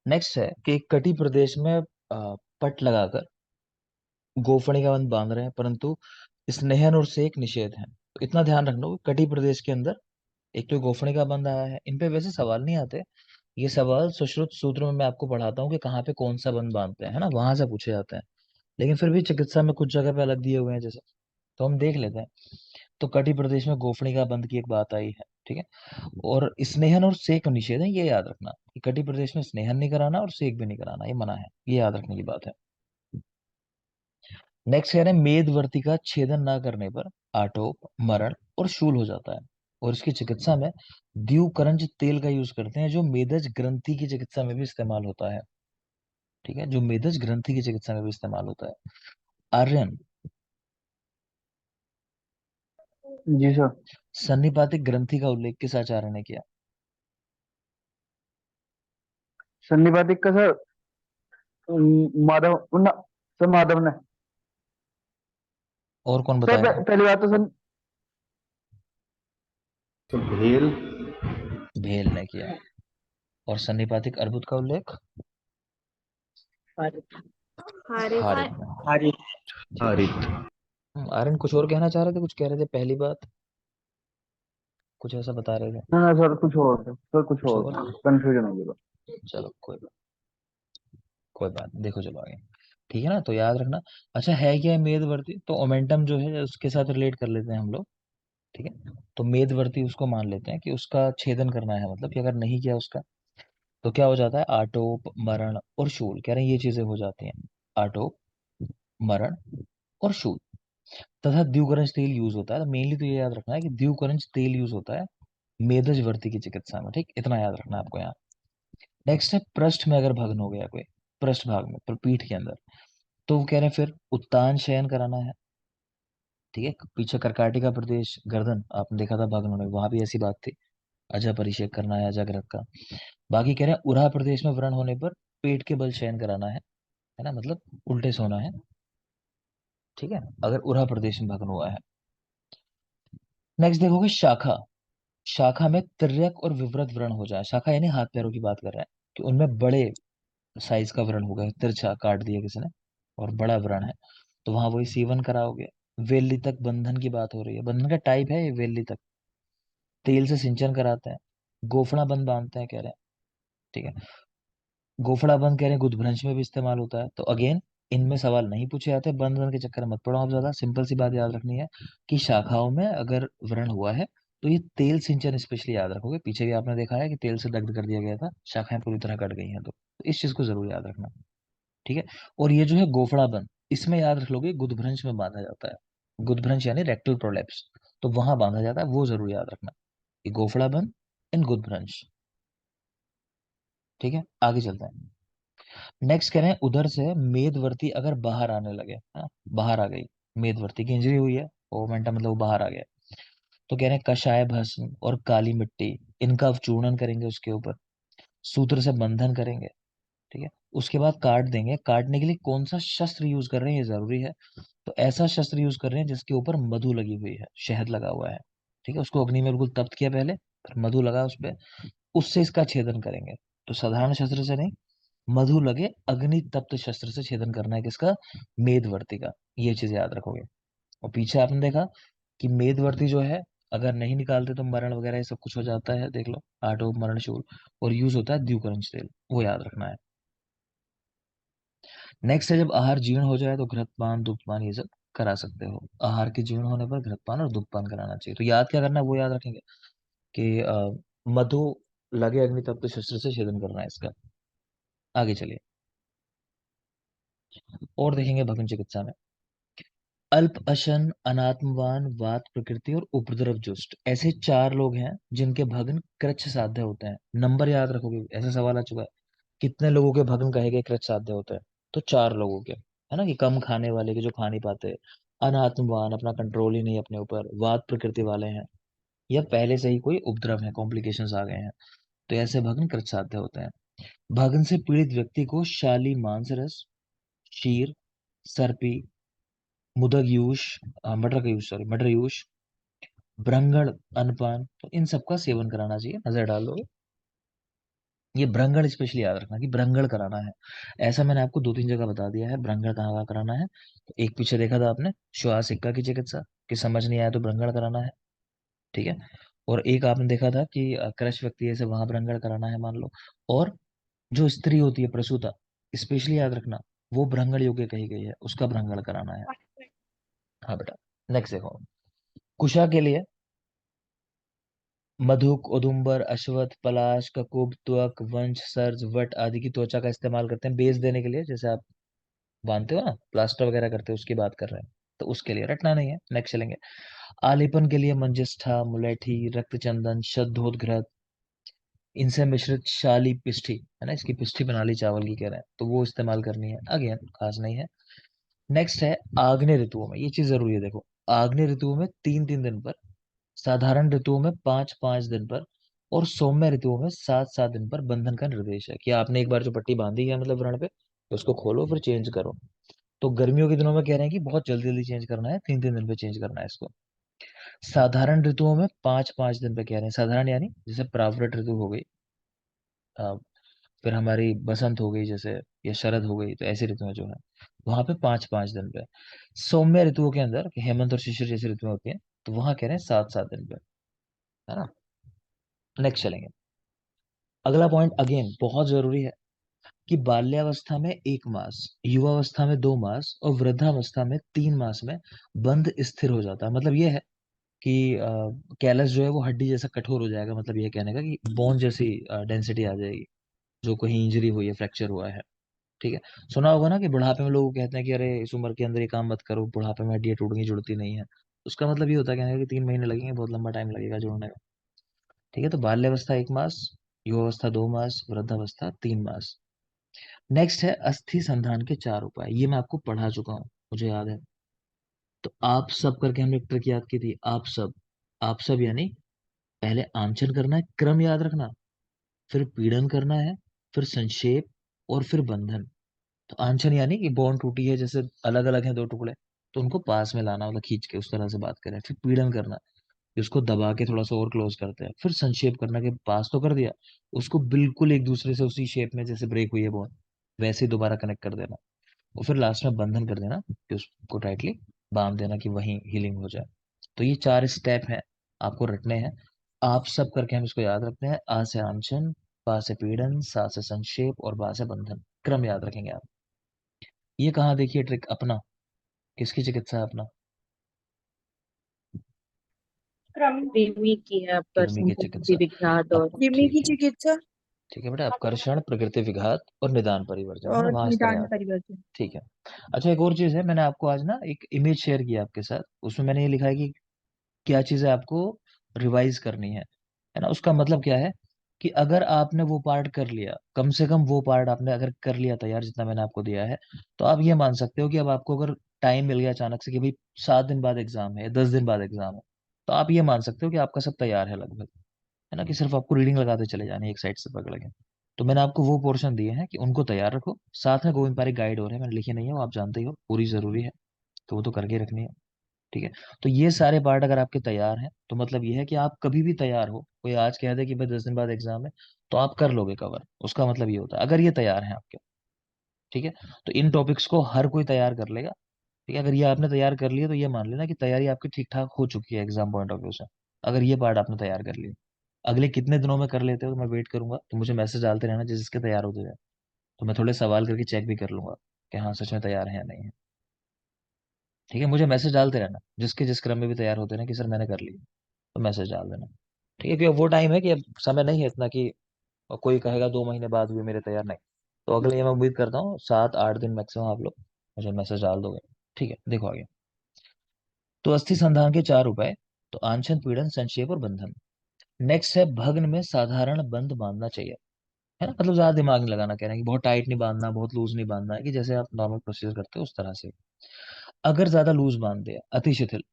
Next है कि कटी प्रदेश में पट लगाकर गोफणी का बंध बांध रहे हैं, परंतु स्नेहन और सेक निषेध है। तो इतना ध्यान रखना कि कटी प्रदेश के अंदर एक तो गोफणी का बंध आया है। इन पे वैसे सवाल नहीं आते, ये सवाल सुश्रुत सूत्र में मैं आपको पढ़ाता हूँ कि कहाँ पे कौन सा बंध बांधते हैं, है ना, वहां से पूछे जाते हैं। लेकिन फिर भी चिकित्सा में कुछ जगह पे अलग दिए हुए हैं जैसे, तो हम देख लेते हैं। तो कटी प्रदेश में गोफणी का बंध की एक बात आई है, ठीक है। और स्नेहन और सेक निषेध है, ये याद रखना कि कटी प्रदेश में स्नेहन नहीं कराना और सेक भी नहीं कराना, ये मना है, ये याद रखने की बात है। नेक्स्ट कह रहे हैं मेदवर्ती का छेदन ना करने पर आटोप, मरण और शूल हो जाता है। और इसकी चिकित्सा में द्यूकरंज तेल का यूज करते हैं, जो मेदज ग्रंथि की चिकित्सा में भी इस्तेमाल होता है, ठीक है, जो मेदज ग्रंथि की चिकित्सा में भी इस्तेमाल होता है। आर्यन, जी सर। सन्निपातिक ग्रंथि का उल्लेख किस आचार्य ने किया? सन्निपातिक का सर, माधव सर माधव ने। और कौन सर बताएगा? पहली बात तो सर। तो भेल। भेल ने किया। और सन्निपातिक अर्बुद का उल्लेख हारिस। हारित ने। हारी। ठीक है। आर्यन कुछ और कहना चाह रहे थे, कुछ कह रहे थे पहली बात, कुछ ऐसा बता रहे थे? ना ना सर, कुछ और सर, कुछ कुछ और और? कंफ्यूजन हो गया। चलो कोई बात नहीं, देखो चलो आगे। ठीक है ना, तो याद रखना। अच्छा है क्या है मेदवर्ती? तो ओमेंटम जो है उसके साथ रिलेट कर लेते हैं हम लोग, ठीक है। तो मेदवर्ती उसको मान लेते हैं कि उसका छेदन करना है, मतलब कि अगर नहीं किया उसका तो क्या हो जाता है? आटोप, मरण और शूल, कह रहे हैं ये चीजें हो जाती हैं। आटोप, मरण और शूल। तथा द्यूकरंज तेल यूज होता है। तो मेनली तो ये याद रखना है कि द्यूकरंज तेल यूज होता है मेदजवर्ती की चिकित्सा में, ठीक, इतना याद रखना है आपको यहाँ। नेक्स्ट है पृष्ठ में अगर भग्न हो गया कोई, पृष्ठ भाग में, पीठ के अंदर, तो वो कह रहे हैं फिर उत्तान शयन कराना है, ठीक है। पीछे कर्काटिका प्रदेश, गर्दन आपने देखा था भग्न होने, वहां भी ऐसी बात थी, अजय परिषेक करना है अजाग्रत का। बाकी कह रहे हैं उरहा प्रदेश में व्रण होने पर पेट के बल शयन कराना है ना, मतलब उल्टे सोना है, ठीक है, अगर उरहा प्रदेश में भग्न हुआ है। नेक्स्ट देखोगे शाखा, शाखा में तिर्यक और विवृत व्रण हो जाए, शाखा यानी हाथ पैरों की बात कर रहे हैं, कि उनमें बड़े साइज का व्रण हो गया, तिरछा काट दिया किसी ने और बड़ा व्रण है, तो वहां वही सीवन कराओगे। वेल्ली तक बंधन की बात हो रही है, बंधन का टाइप है ये वेल्ली तक। तेल से सिंचन कराते हैं, गोफड़ा बंद बांधते हैं कह रहे हैं, ठीक है। गोफड़ा बंद कह रहे हैं गुदभ्रंश में भी इस्तेमाल होता है। तो अगेन इनमें सवाल नहीं पूछे जाते, बंद बंद के चक्कर में मत पड़ो आप ज्यादा, सिंपल सी बात याद रखनी है कि शाखाओं में अगर व्रण हुआ है तो ये तेल सिंचन स्पेशली याद रखोगे। पीछे भी आपने देखा है कि तेल से दग्ध कर दिया गया था, शाखाएं पूरी तरह कट गई हैं, तो इस चीज को जरूर याद रखना, ठीक है। और ये जो है गोफड़ा बंद, इसमें याद रख लोगे गुदभ्रंश में बांधा जाता है, गुदभ्रंश यानी रेक्टल प्रोलैप्स, तो वहां बांधा जाता है, वो जरूर याद रखना, ये गोफड़ा बंद इन गुदभ्रंश, ठीक है। आगे चलते हैं। नेक्स्ट कह रहे हैं उधर से मेदवर्ती अगर बाहर आने लगे, हाँ, बाहर आ गई, मेदवर्ती की इंजरी हुई है, ओमेंटम मतलब वो बाहर आ गया, तो कह रहे हैं कषाय भस्म और काली मिट्टी, इनका चूर्णन करेंगे उसके ऊपर, सूत्र से बंधन करेंगे, ठीक है। उसके बाद काट देंगे। काटने के लिए कौन सा शस्त्र यूज कर रहे हैं ये जरूरी है। तो ऐसा शस्त्र यूज कर रहे हैं जिसके ऊपर मधु लगी हुई है, शहद लगा हुआ है, ठीक है। उसको अग्नि में बिल्कुल तप्त किया पहले, फिर मधु लगा उस पे, उससे इसका छेदन करेंगे। तो साधारण शस्त्र से नहीं, मधु लगे अग्नि तप्त शस्त्र से छेदन करना है किसका? मेदवर्ती का, ये चीज याद रखोगे। और पीछे आपने देखा कि मेदवर्ती जो है अगर नहीं निकालते तो मरण वगैरह ये सब कुछ हो जाता है, देख लो, आटो मरण शूल, और यूज होता है द्यूकरंज तेल, वो याद रखना है। नेक्स्ट है जब आहार जीर्ण हो जाए तो घृतपान दुग्धपान ये सब करा सकते हो। आहार के जीर्ण होने पर घृतपान और दुग्धपान कराना चाहिए। तो याद क्या करना है वो याद रखेंगे कि मधु लगे अग्नि तप्त शस्त्र से छेदन करना है इसका। आगे चलिए और देखेंगे भग्न चिकित्सा में। अल्प अशन, अनात्मवान, वात प्रकृति और उपद्रव जुष्ट, ऐसे चार लोग हैं जिनके भग्न कृच्छ साध्य होते हैं। नंबर याद रखोगे, ऐसा सवाल आ चुका है, कितने लोगों के भग्न कहे गए कृच्छ साध्य होते हैं? तो चार लोगों के, है ना, कि कम खाने वाले के जो खा नहीं पाते, अनात्मवान अपना कंट्रोल ही नहीं अपने ऊपर, वात प्रकृति वाले हैं, या पहले से ही कोई उपद्रव है, कॉम्प्लिकेशंस आ गए हैं, तो ऐसे भग्न कृच्छ साध्य होते हैं। भग्न से पीड़ित व्यक्ति को शाली मांस रस, क्षीर, सर्पी, मुदगयूष, मटर का यूज, सॉरी मटर यूष, ब्रंगण, अनपान, तो इन सब का सेवन कराना चाहिए, नजर डाल लो। ये भ्रंगण स्पेशली याद रखना कि भ्रंगण कराना है। ऐसा मैंने आपको दो तीन जगह बता दिया है भ्रंगण कहाँ कहाँ कराना है। तो एक पीछे देखा था आपने श्वास सिक्का की चिकित्सा, कि समझ नहीं आया तो भ्रंगण कराना है, ठीक है। और एक आपने देखा था कि क्रश व्यक्ति है, से वहां भ्रंगण कराना है मान लो। और जो स्त्री होती है प्रसूता, स्पेशली याद रखना, वो भ्रंगण योग्य कही गई है, उसका भ्रंगण कराना है। हाँ बेटा। नेक्स्ट देखो, कुशा के लिए मधुक, औदुंबर, अश्वत्थ, पलाश, ककुब, त्वक, वंश, सर्ज, वट आदि की त्वचा का इस्तेमाल करते हैं बेस देने के लिए, जैसे आप बांधते हो ना, प्लास्टर वगैरह करते हो, उसकी बात कर रहे हैं। तो उसके लिए रटना नहीं है, नेक्स्ट चलेंगे। आलेपन के लिए मंजिष्ठा, मुलैठी, रक्तचंदन, शतधोत, इनसे मिश्रित शाली पिष्ठी, है ना, इसकी पिष्ठी बना ली चावल की कह रहे हैं, तो वो इस्तेमाल करनी है, अगेन खास नहीं है। नेक्स्ट है आग्नेय ऋतुओं में, ये चीज जरूरी है देखो, आग्नेय ऋतुओं में 3 3 दिन पर, साधारण ऋतुओं में 5 5 दिन पर, और सौम्य ऋतुओं में 7 7 दिन पर बंधन का निर्देश है, कि आपने एक बार जो पट्टी बांधी है मतलब व्रण पे, तो उसको खोलो फिर चेंज करो। तो गर्मियों के दिनों में कह रहे हैं कि बहुत जल्दी जल्दी चेंज करना है, 3 3 दिन पे चेंज करना है इसको। साधारण ऋतुओं में 5 5 दिन पे कह रहे हैं, साधारण यानी जैसे प्रावृट ऋतु हो गई, फिर हमारी बसंत हो गई जैसे, या शरद हो गई, तो ऐसी ऋतुएं जो है वहां पे 5 5 दिन पे। सौम्य ऋतुओं के अंदर कि हेमंत और शिशिर जैसी ऋतुएं होती हैं, तो वहां कह रहे हैं 7 7 दिन पे, है ना। नेक्स्ट चलेंगे। अगला पॉइंट अगेन बहुत जरूरी है, कि बाल्यावस्था में 1 मास, युवावस्था में 2 मास, और वृद्धावस्था में 3 मास में बंध स्थिर हो जाता है। मतलब ये है कि कैलस जो है वो हड्डी जैसा कठोर हो जाएगा, मतलब ये कहने का कि बोन जैसी डेंसिटी आ जाएगी, जो कहीं इंजरी हुई है, फ्रैक्चर हुआ है, ठीक है। सुना होगा ना कि बुढ़ापे में लोग कहते हैं कि अरे इस उम्र के अंदर ये काम मत करो, बुढ़ापे में हड्डियां टूट गई, जुड़ती नहीं है। उसका मतलब ये होता है कहने का कि 3 महीने लगेंगे, बहुत लंबा टाइम लगेगा जुड़ने में, ठीक है। तो बाल्यावस्था 1 मास, युवावस्था 2 मास, वृद्धावस्था 3 मास। नेक्स्ट है अस्थि संधान के 4 उपाय, ये मैं आपको पढ़ा चुका हूँ, मुझे याद है। तो आप सब करके हमने एक ट्रिक याद की थी, आप सब। आप सब यानी पहले आंचन करना है, क्रम याद रखना, फिर पीड़न करना है, फिर संक्षेप, और फिर बंधन। तो आंचन यानी कि बॉन्ड टूटी है, जैसे अलग अलग है दो टुकड़े, तो उनको पास में लाना, मतलब खींच के उस तरह से बात करें। फिर पीड़न करना, कि उसको दबा के थोड़ा सा और क्लोज करते हैं। फिर संक्षेप करना, कि पास तो कर दिया, उसको बिल्कुल एक दूसरे से उसी शेप में जैसे ब्रेक हुई है बॉन्ड, वैसे ही दोबारा कनेक्ट कर देना। और फिर लास्ट में बंधन कर देना, कि उसको टाइटली बांध देना, कि वहीं हीलिंग हो जाए। तो ये 4 स्टेप हैं, आपको रटने हैं। आप सब करके हम इसको याद रखते हैं, आ से आंचन, पा से पीड़न, सा से संक्षेप, और बा से बंधन, क्रम याद रखेंगे आप। ये कहाँ देखिए ट्रिक अपना, किसकी चिकित्सा है अपना? कृमि की है, कृमि अपकर्षण की प्रकृति चिकित्सा। विघात अब और कृमि ठीक की है, चिकित्सा ठीक है बेटा, अपकर्षण, प्रकृति विघात और निदान परिवर्जन, है ना, और वहां स्तर निदान याद। परिवर्तन। ठीक है। अच्छा एक और चीज है, मैंने आपको आज ना एक इमेज शेयर किया आपके साथ, उसमें मैंने ये लिखा है कि क्या चीजें आपको रिवाइज करनी है ना। उसका मतलब क्या है, कि अगर आपने वो पार्ट कर लिया, कम से कम वो पार्ट आपने अगर कर लिया तैयार, जितना मैंने आपको दिया है, तो आप ये मान सकते हो कि अब आपको अगर टाइम मिल गया अचानक से, कि भाई 7 दिन बाद एग्जाम है, 10 दिन बाद एग्जाम है, तो आप ये मान सकते हो कि आपका सब तैयार है लगभग, है ना, कि सिर्फ आपको रीडिंग लगाते चले जाने एक साइड से पकड़ के। तो मैंने आपको वो पोर्शन दिए हैं कि उनको तैयार रखो। साथ में गोविंद पारिक गाइड और है, मैंने लिखी नहीं है, वो आप जानते ही हो, पूरी जरूरी है, तो वो तो करके रखनी है, ठीक है। तो ये सारे पार्ट अगर आपके तैयार हैं, तो मतलब ये है कि आप कभी भी तैयार हो, कोई आज कह दे कि भाई 10 दिन बाद एग्जाम है, तो आप कर लोगे कवर, उसका मतलब ये होता है अगर ये तैयार हैं आपके, ठीक है। तो इन टॉपिक्स को हर कोई तैयार कर लेगा, ठीक है। अगर ये आपने तैयार कर लिया, तो ये मान लेना कि तैयारी आपकी ठीक ठाक हो चुकी है एग्जाम पॉइंट ऑफ व्यू से, अगर ये पार्ट आपने तैयार कर लिया। अगले कितने दिनों में कर लेते हो, तो मैं वेट करूंगा, तो मुझे मैसेज डालते रहना जिस जिसके तैयार होते जाए, तो मैं थोड़े सवाल करके चेक भी कर लूंगा कि हाँ सच में तैयार है या नहीं है, ठीक है। मुझे मैसेज डालते रहना जिसके जिस क्रम में भी तैयार होते ना, कि सर मैंने कर लिया, तो मैसेज डाल देना, ठीक है। क्योंकि अब वो टाइम है कि अब समय नहीं है इतना कि कोई कहेगा 2 महीने बाद हुए मेरे तैयार, नहीं। तो अगले ये मैं उम्मीद करता हूँ 7 8 दिन मैक्सिमम आप लोग मुझे मैसेज डाल दोगे, ठीक है। देखो आगे। तो अस्थि संधान के 4 उपाय, तो आंचन, पीड़न, संक्षेप और बंधन। नेक्स्ट है भग्न में साधारण बंध बांधना चाहिए, है ना, मतलब ज्यादा दिमाग नहीं लगाना, कह रहे हैं कि बहुत टाइट नहीं बांधना, बहुत लूज नहीं बांधना है, कि जैसे आप नॉर्मल प्रोसीजर करते हो उस तरह से। अगर ज्यादा लूज बांध दिया, अति शिथिल,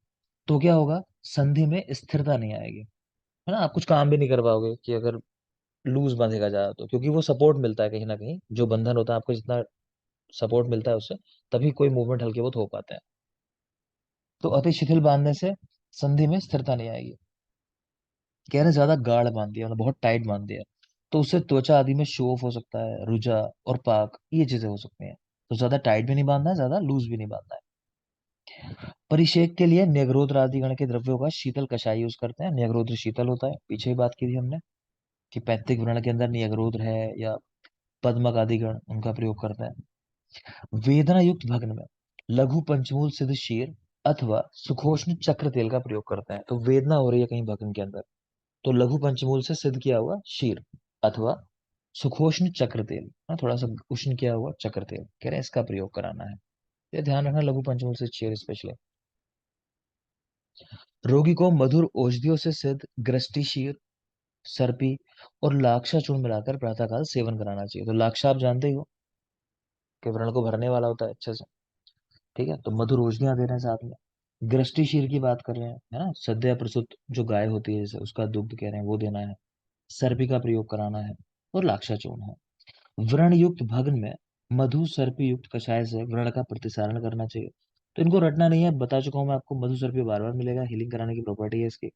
तो क्या होगा, संधि में स्थिरता नहीं आएगी, है ना, आप कुछ काम भी नहीं कर पाओगे, कि अगर लूज बांधेगा ज्यादा, तो क्योंकि वो सपोर्ट मिलता है कहीं ना कहीं, जो बंधन होता है आपको जितना सपोर्ट मिलता है उससे, तभी कोई मूवमेंट हल्के बहुत हो पाते हैं। तो अति शिथिल बांधने से संधि में स्थिरता नहीं आएगी। कह रहे हैं ज्यादा गाढ़ बांध दिया, मतलब बहुत टाइट बांध दिया, तो उससे त्वचा आदि में शो ऑफ हो सकता है, रुझा और पाक, ये चीजें हो सकती हैं। तो ज्यादा टाइट भी नहीं बांधना है, ज्यादा लूज भी नहीं बांधना है। परिषेक के लिए न्यग्रोध आदि गण के द्रव्यों का शीतल कषाय यूज करते हैं। न्यग्रोध शीतल होता है, पीछे ही बात की थी हमने कि पैतृक व्रण के अंदर न्यग्रोध है या पद्मक आदि गण, उनका प्रयोग करते हैं। वेदना युक्त भग्न में लघु पंचमूल सिद्ध शीर अथवा सुखोष्ण चक्र तेल का प्रयोग करते हैं। तो वेदना हो रही है कहीं भग्न के अंदर, तो लघु पंचमूल से सिद्ध किया हुआ शीर अथवा सुखोष्ण चक्र तेल, हाँ, थोड़ा सा उष्ण किया हुआ चक्र तेल कह रहे हैं, इसका प्रयोग कराना है। ये ध्यान रखना, लघु पंचमूल से शीर स्पेशली। रोगी को मधुर औषधियों से सिद्ध ग्रष्टि शीर, सर्पी और लाक्षा चूर्ण मिलाकर प्रातःकाल सेवन कराना चाहिए। तो लाक्षा आप जानते ही हो कि व्रण को भरने वाला होता है अच्छे से। ठीक है, तो मधुर औषधियां दे रहे हैं साथ में। ग्रष्टि शीर की बात कर रहे हैं, है ना, सद्य प्रसूत जो गाय होती है जैसे, उसका दुग्ध कह रहे हैं वो देना है। सर्पी का प्रयोग कराना है और लाक्षा चूर्ण है। व्रण युक्त भग्न में मधु सर्पी युक्त कषाय से व्रण का प्रतिसारण करना चाहिए। तो इनको रटना नहीं है, बता चुका हूं मैं आपको, मधु सर्पी बार बार मिलेगा, हीलिंग कराने की प्रॉपर्टी है इसकी,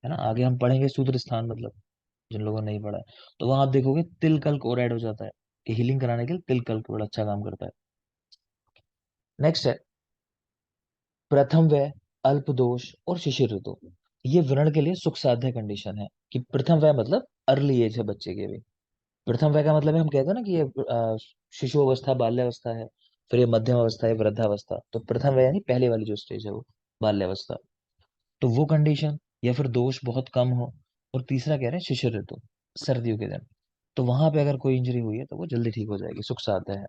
है ना। आगे हम पढ़ेंगे सूत्र स्थान, मतलब जिन लोगों ने नहीं पढ़ा है, तो वहां आप देखोगे तिल कल्क और ऐड हो जाता है कि हीलिंग कराने के लिए तिल कल्क बड़ा अच्छा काम करता है। नेक्स्ट है प्रथम वय, अल्प दोष और शिशिर ऋतु। ये व्रण के लिए सुख साध्य कंडीशन है कि प्रथम वय मतलब अर्ली एज है बच्चे के भी। प्रथम वय का मतलब है, हम कहते हैं ना कि ये शिशु अवस्था, बाल्यावस्था है, फिर ये मध्यम अवस्था है, वृद्धावस्था। तो प्रथम वय यानी पहले वाली जो स्टेज है वो बाल्यावस्था। तो वो कंडीशन, या फिर दोष बहुत कम हो। और तीसरा कह रहे हैं शिशिर ऋतु, सर्दियों के दिन। तो वहां पे अगर कोई इंजरी हुई है तो वो जल्दी ठीक हो जाएगी, सुख साध्य है।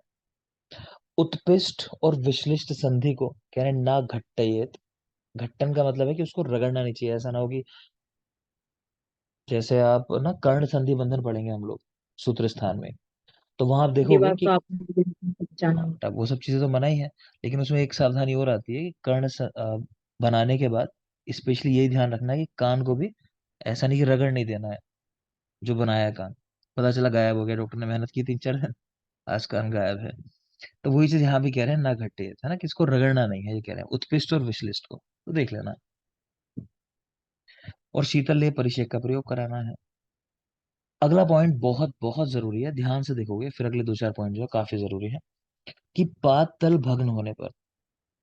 उत्पिष्ट और विश्लिष्ट संधि को कह रहे हैं ना घट्टयेत। घट्टन का मतलब है कि उसको रगड़ना नहीं चाहिए। ऐसा ना हो कि जैसे आप ना कर्ण संधि बंधन पढ़ेंगे हम लोग सूत्र स्थान में, तो वहां आप ये देखोगे बात तो कि आपने बिल्कुल जाना। अब वो सब चीजें तो मना ही है, लेकिन उसमें एक सावधानी और आती है कि बनाने के बाद स्पेशली यही ध्यान रखना है कि कान को भी ऐसा नहीं कि रगड़ नहीं देना है। जो बनाया है कान, पता चला गायब हो गया, डॉक्टर ने मेहनत की 3 4 दिन, आज कान गायब है। तो वही चीज यहाँ भी कह रहे हैं ना घटे, है ना, कि इसको रगड़ना नहीं है, ये कह रहे हैं उत्कृष्ट और विश्लिष्ट को, तो देख लेना। और शीतल लेप परिषेक का प्रयोग कराना है। अगला पॉइंट बहुत बहुत जरूरी है, ध्यान से देखोगे फिर अगले 2 4 पॉइंट जो है काफी जरूरी है, कि पात तल भग्न होने पर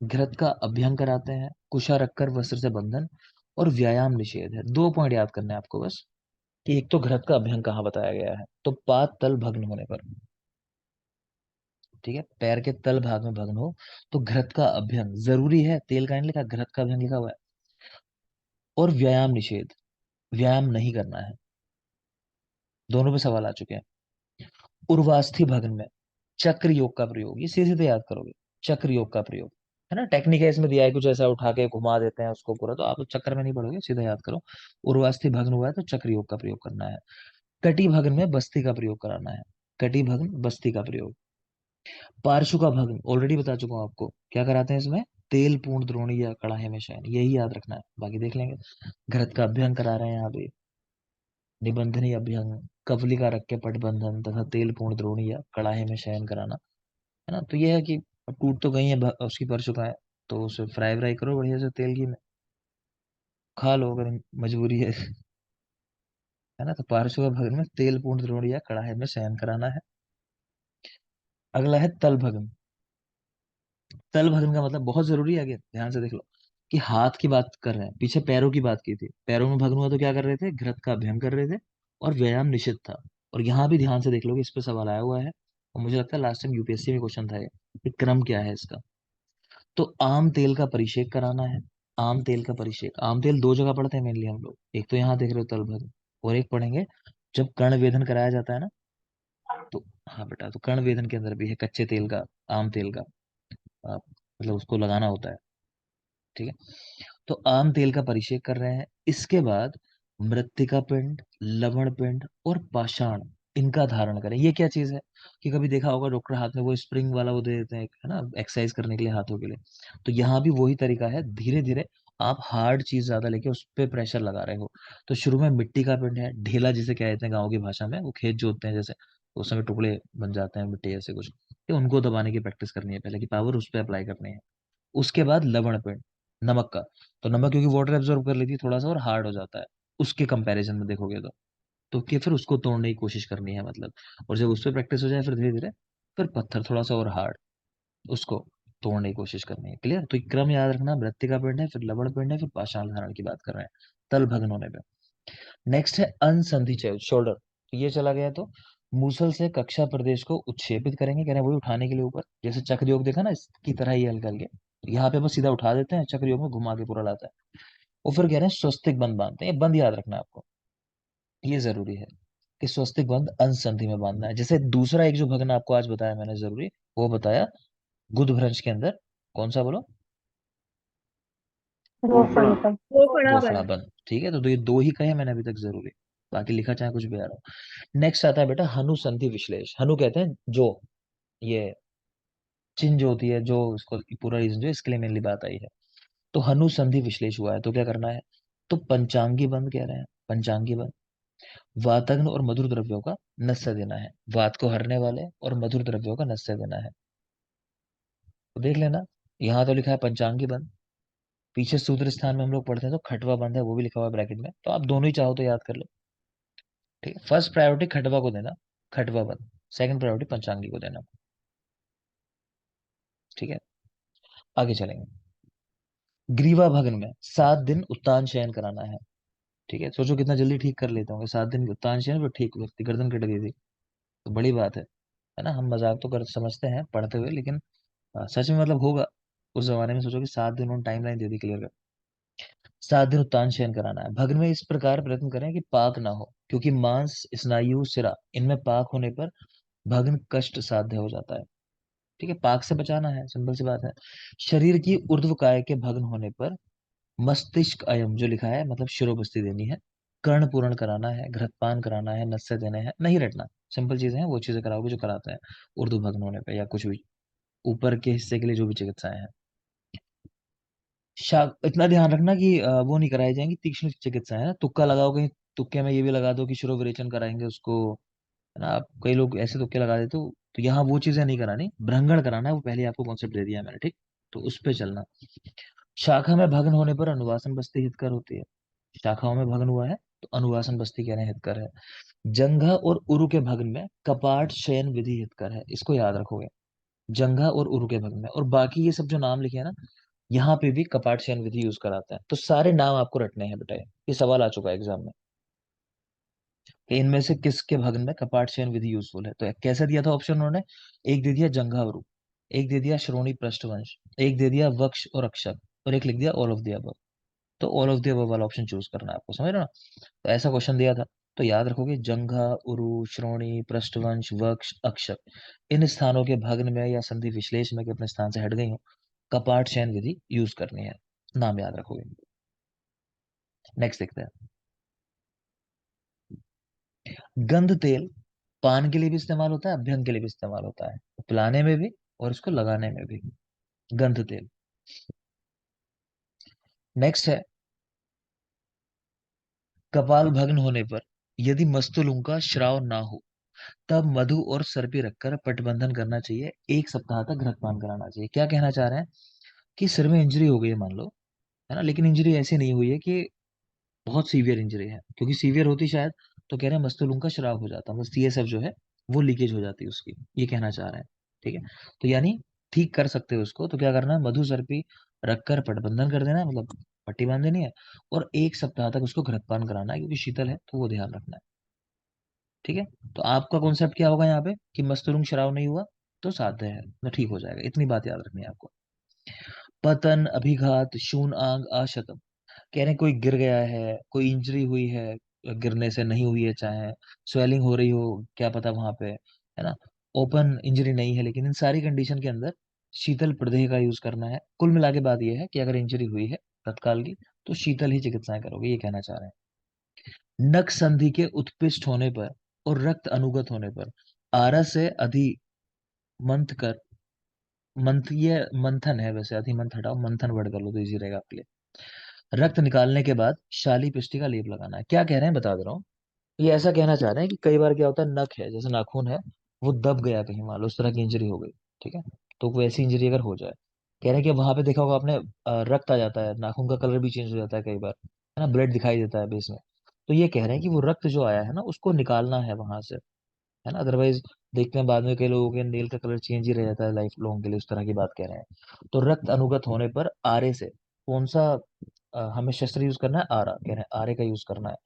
घृत का अभ्यंग कराते हैं, कुशा रखकर वस्त्र से बंधन और व्यायाम निषेध है। 2 पॉइंट याद करने हैं आपको बस, कि एक तो घृत का अभ्यंग कहाँ बताया गया है, तो पाद तल भग्न होने पर, ठीक है, पैर के तल भाग में भग्न हो तो घृत का अभ्यंग जरूरी है। तेल का नहीं लिखा, घृत का अभ्यंग लिखा हुआ है। और व्यायाम निषेध, व्यायाम नहीं करना है। दोनों पे सवाल आ चुके हैं। उर्वास्थि भग्न में चक्र योग का प्रयोग, ये सीधे सीधे याद करोगे, चक्र योग का प्रयोग, है ना। टेक्निक है इसमें दिया है कुछ ऐसा, उठा के घुमा देते हैं उसको पूरा, तो आप चक्र में नहीं पढ़ोगे, सीधा याद करो। उर्वास्थि भग्न हुआ है तो चक्र योग का प्रयोग करना है। कटी भग्न में बस्ती का प्रयोग कराना है। कटी भग्न बस्ती का प्रयोग। पार्श्व का भग्न ऑलरेडी बता चुका हूं आपको, क्या कराते हैं इसमें, तेल पूर्ण द्रोणी या कड़ाहे में शयन, यही याद रखना है, बाकी देख लेंगे। घृत का अभ्यंग करा रहे हैं यहाँ पे, निबंधनी अभ्यंग, कवली का रख के पटबंधन तथा तेल पूर्ण द्रोणी या कड़ाहे में शयन कराना, है ना। तो ये है कि अब टूट तो गई है उसकी परसों है, तो उसे फ्राई व्राई करो बढ़िया से तेल घी में, खा लो अगर मजबूरी है ना। तो पार्श्व भग्न में तेल पूर्ण द्रोण या कड़ाहे में शयन कराना है। अगला है तल भग्न। तल भग्न का मतलब बहुत जरूरी है, आगे ध्यान से देख लो, कि हाथ की बात कर रहे हैं, पीछे पैरों की बात की थी, पैरों में भग्न हुआ तो क्या कर रहे थे, घृत का अभ्यंग कर रहे थे और व्यायाम निषिद्ध था। और यहाँ भी ध्यान से देख लोगे, इस पे सवाल आया हुआ है, और मुझे लगता है लास्ट टाइम यूपीएससी में क्वेश्चन था ये, कि क्रम क्या है इसका। तो आम तेल का परिषेक कराना है। आम तेल का परिषेक, आम तेल 2 जगह पढ़ते हैं मेनली हम लोग, एक तो यहाँ देख रहे हो तलभद्र, और एक पढ़ेंगे जब कर्ण वेदन कराया जाता है ना, तो हाँ बेटा, तो कर्ण वेदन के अंदर भी है कच्चे तेल का, आम तेल का, मतलब उसको लगाना होता है। ठीक है, तो आम तेल का परिषेक कर रहे हैं। इसके बाद मृत्तिका पिंड, लवण पिंड और पाषाण, इनका धारण करें। ये क्या चीज है, कि कभी देखा होगा डॉक्टर हाथ में वो स्प्रिंग वाला वो दे देते हैं, है ना, एक्सरसाइज करने के लिए हाथों के लिए। तो यहाँ भी वही तरीका है, धीरे धीरे आप हार्ड चीज ज्यादा लेके उस पर प्रेशर लगा रहे हो। तो शुरू में मिट्टी का पिंड है, ढेला जिसे कहते हैं गाँव की भाषा में, वो खेत जोतते हैं जैसे, उस समय टुकड़े बन जाते हैं मिट्टी ऐसे कुछ, तो उनको दबाने की प्रैक्टिस करनी है पहले, की पावर उस पर अप्लाई करनी है। उसके बाद लवण पिंड, नमक का। तो नमक क्योंकि वाटर एब्जॉर्ब कर लेती है थोड़ा सा और हार्ड हो जाता है, उसके कंपैरिजन में देखोगे तो। तो कि फिर उसको तोड़ने की कोशिश करनी है मतलब। और जब उस पर प्रैक्टिस हो जाए फिर धीरे धीरे फिर पत्थर थोड़ा सा और हार्ड, उसको तोड़ने की कोशिश करनी है। क्लियर? तो ये क्रम याद रखना, मृत्तिका पिंड है, फिर लवण पिंड है, फिर पाषाण धारण की बात कर रहे हैं तल भग्न होने पे। नेक्स्ट है अनसंधि शोल्डर। तो ये चला गया तो मूसल से कक्षा प्रदेश को उत्क्षेपित करेंगे, कह रहे हैं वही उठाने के लिए ऊपर, जैसे चक्र योग देखा ना इसकी तरह ही हल्के हल्के। तो यहाँ पे बस सीधा उठा देते हैं, चक्र योग में घुमा के पूरा लाता है। और फिर कह रहे हैं स्वस्तिक बंध बांधते हैं। ये बंध याद रखना है आपको, ये जरूरी है कि स्वस्तिक बंध अनसंधि में बांधना है। जैसे दूसरा एक जो भग्न आपको आज बताया मैंने जरूरी, वो बताया गुदभ्रंश के अंदर, कौन सा बोलो? वो गोफड़ा। फड़ा वो फड़ा गोफड़ा बन। बंध। ठीक है, तो ये दो ही कहे मैंने अभी तक जरूरी, बाकी लिखा चाहे कुछ भी आ रहा हो। नेक्स्ट आता है बेटा हनुसंधि विश्लेष। हनु कहते हैं जो, ये चिन्ह जो होती है, जो इसको पूरा रीजन जो इसके लिए मेनली बात आई है। तो हनुसंधि विश्लेष हुआ है तो क्या करना है? तो पंचांगी बंध कह रहे हैं, पंचांगी बंध। वातग्न और मधुर द्रव्यों का नस्य देना है, वात को हरने वाले और मधुर द्रव्यों का नस्य देना है। तो देख लेना, यहाँ तो लिखा है पंचांगी बंध, पीछे सूत्र स्थान में हम लोग पढ़ते हैं तो खटवा बंध है, वो भी लिखा हुआ है ब्रैकेट में, तो आप दोनों ही चाहो तो याद कर लो। ठीक है, फर्स्ट प्रायोरिटी खटवा को देना, खटवा बंध। सेकंड प्रायोरिटी पंचांगी को देना। ठीक है, आगे चलेंगे। ग्रीवा भग्न में 7 दिन उत्तान शयन कराना है। ठीक है, सोचो कितना जल्दी ठीक कर लेते होंगे, 7 दिन उत्तान शयन, फिर ठीक व्यक्ति गर्दन कट गई थी, तो बड़ी बात है ना। हम मजाक तो कर समझते हैं पढ़ते हुए, लेकिन सच में मतलब होगा उस जमाने में। सोचो कि 7 दिन उन्होंने टाइमलाइन दे दी क्लियर कर, 7 दिन उत्तान शयन कराना है। भग्न में इस प्रकार प्रयत्न करें कि पाक ना हो, क्योंकि मांस, स्नायु, सिरा इनमें पाक होने पर भग्न कष्ट साध्य हो जाता है। ठीक है, पाक से बचाना है, सिंपल सी बात है। शरीर की ऊर्ध्वकाय के भग्न होने पर मस्तिष्क अयम जो लिखा है मतलब शिरोबस्ती देनी है, कर्ण पूर्ण कराना है, घृतपान कराना है, नस्य देने हैं, नहीं रटना। सिंपल चीजें हैं, वो चीजें कराओगे जो कराते हैं उर्दू भग्न होने पे, या कुछ भी ऊपर के हिस्से के लिए जो भी चिकित्साएं हैं। इतना ध्यान रखना कि वो नहीं कराई जाएंगी तीक्ष्ण चिकित्साएं, है ना। तुक्का लगाओ कहीं, तुक्के में ये भी लगा दो कि शिरोविरेचन कराएंगे उसको, है ना। आप कई लोग ऐसे तुक्के लगा देते हो, तो यहाँ वो चीजें नहीं करानी, भ्रंगण कराना है, वो पहले आपको कॉन्सेप्ट दे दिया है मैंने, ठीक। तो उस पे चलना। शाखा में भग्न होने पर अनुवासन बस्ती हितकर होती है। शाखाओं में भग्न हुआ है तो अनुवासन बस्ती कहने हितकर है। जंघा और उरु के भग्न में कपाट शयन विधि हितकर है, इसको याद रखोगे। जंघा और उरु के भग्न में, और बाकी ये सब जो नाम लिखे हैं ना, यहाँ पे भी कपाट शयन विधि यूज कराते हैं, तो सारे नाम आपको रटने हैं बेटा। ये सवाल आ चुका है एग्जाम में कि इनमें से किसके भग्न में कपाट शयन विधि यूजफुल है। तो कैसे दिया था ऑप्शन उन्होंने? एक दे दिया जंघा उरु, एक दे दिया श्रोणी पृष्ठवंश, एक दे दिया वक्ष और अक्षक, और एक लिख दिया ऑल ऑफ द अबव। तो ऑल ऑफ द अबव वाला ऑप्शन चूज करना है आपको, समझ रहे हो ना। तो ऐसा क्वेश्चन दिया था, तो याद रखोगे जंघा, उरु, श्रोणी, पृष्ठवंश, वक्ष, अक्षक, इन स्थानों के भग्न में या संधि विश्लेष में के अपने स्थान से हट गई हो, कपाट शयन विधि यूज करनी है। नाम याद रखोगे। नेक्स्ट देखते हैं। गंध तेल पान के लिए भी इस्तेमाल होता है, अभ्यंग के लिए भी इस्तेमाल होता है, पिलाने में भी और इसको लगाने में भी, गंध तेल। नेक्स्ट है कपाल भग्न होने पर यदि मस्तुलुम का श्राव ना हो, तब मधु और सर्पी रखकर पटबंधन करना चाहिए, 1 सप्ताह तक घृतपान कराना चाहिए। क्या कहना चाह रहे हैं कि सिर में इंजरी हो गई है मान लो, है ना, लेकिन इंजरी ऐसी नहीं हुई है कि बहुत सीवियर इंजरी है, क्योंकि सीवियर होती शायद तो कह रहे हैं मस्तूलों का श्राव हो जाता, मतलब सीएसएफ जो है वो लीकेज हो जाती है उसकी, ये कहना चाह रहे हैं। ठीक है, तो यानी ठीक कर सकते हो उसको, तो क्या करना है, मधु सर्पी रखकर पटबंधन कर देना है, मतलब पट्टी बांध देनी है, और 1 सप्ताह तक उसको घृतपान कराना है, क्योंकि शीतल है तो वो ध्यान रखना है। ठीक है, तो आपका कॉन्सेप्ट क्या होगा यहाँ पे कि मस्तूलुंग श्राव नहीं हुआ तो साध्य है, तो ठीक हो जाएगा, इतनी बात याद रखनी है आपको। पतन, अभिघात, शून आंग, आशतम, कह रहे हैं कोई गिर गया है, कोई इंजरी हुई है, गिरने से नहीं हुई है, चाहे स्वेलिंग हो रही हो, क्या पता वहां पे, है ना, ओपन इंजरी नहीं है, लेकिन इन सारी कंडीशन के अंदर शीतल प्रदेह का यूज करना है। कुल मिला के बात यह है कि अगर इंजरी हुई है तत्काल की, तो शीतल ही चिकित्साएं करोगे, ये कहना चाह रहे हैं। नख संधि के उत्पिष्ट होने पर और रक्त अनुगत होने पर आरस से अधि मंथ कर, मंथ ये मंथन है वैसे, अधि मंथ हटाओ, मंथन वर्ड कर लो तो इजी रहेगा आपके लिए। रक्त निकालने के बाद शाली पिष्टी का लेप लगाना है। क्या कह रहे हैं बता दे रहा हूँ, ये ऐसा कहना चाह रहे हैं कि कई बार क्या होता है, नख है जैसे नाखून है, वो दब गया कहीं, मान लो उस तरह की इंजरी हो गई, ठीक है, तो कोई ऐसी इंजरी अगर हो जाए, कह रहे हैं कि वहां पे देखा होगा आपने, रक्त आ जाता है, नाखून का कलर भी चेंज हो जाता है कई बार, है ना, ब्लड दिखाई देता है बेस में, तो ये कह रहे हैं कि वो रक्त जो आया है ना उसको निकालना है वहां से, है ना। अदरवाइज देखते हैं बाद में कई लोगों के नेल का कलर चेंज ही रह जाता है लाइफ लॉन्ग के लिए, उस तरह की बात कह रहे हैं। तो रक्त अनुगत होने पर आरे से कौन सा हमें शस्त्र यूज करना है, आरा, कह रहे हैं आरे का यूज करना है।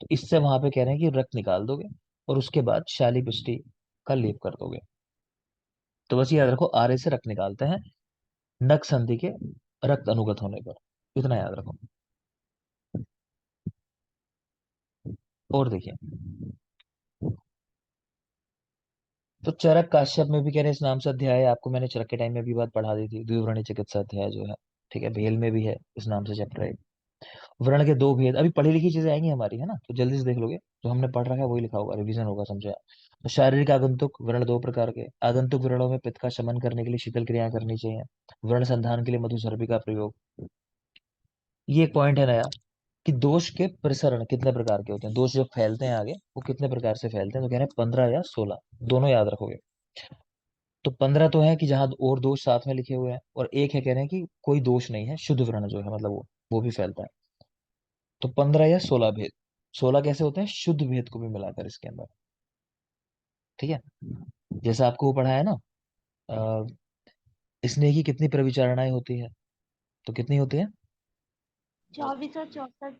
तो इससे वहां पे कह रहे हैं कि रक्त निकाल दोगे और उसके बाद शाली पुष्टि का लेप कर दोगे। तो बस याद रखो, आरे से रक्त निकालते हैं नख संधि के रक्त अनुगत होने पर, इतना याद रखो। और देखिए, तो चरक काश्यप में भी कह रहे हैं इस नाम से अध्याय है। आपको मैंने चरक के टाइम में भी बात पढ़ा दी थी, द्विवर्ण चिकित्सा अध्याय जो है, ठीक है। भेल में भी है इस नाम से चैप्टर है। वर्ण के दो भेद, अभी पढ़ी लिखी चीजें आएंगी हमारी, है ना, तो जल्दी से देख लोगे। जो हमने पढ़ रखा है वही लिखा होगा, रिवीजन होगा, समझे। तो शारीरिक आगंतुक वर्ण दो प्रकार के। आगंतुक व्रणों में पित्त का शमन करने के लिए शीतल क्रिया करनी चाहिए। वर्ण संधान के लिए मधुसर्पी का प्रयोग। ये एक पॉइंट है नया, कि दोष के प्रसरण कितने प्रकार के होते हैं, दोष जो फैलते हैं आगे वो कितने प्रकार से फैलते हैं। तो कह रहे हैं 15 या 16, दोनों याद रखोगे। तो 15 तो है कि जहां और दोष साथ में लिखे हुए हैं, और एक है कह रहे हैं कि कोई दोष नहीं है, शुद्ध व्रण जो है, मतलब वो भी फैलता है। तो 15 या 16 भेद। 16 कैसे होते हैं, शुद्ध भेद को भी मिलाकर इसके अंदर, ठीक है। जैसे आपको वो पढ़ा है ना, स्नेह की कितनी परिविचारणाएं होती है, तो कितनी होती है। 24 और 64।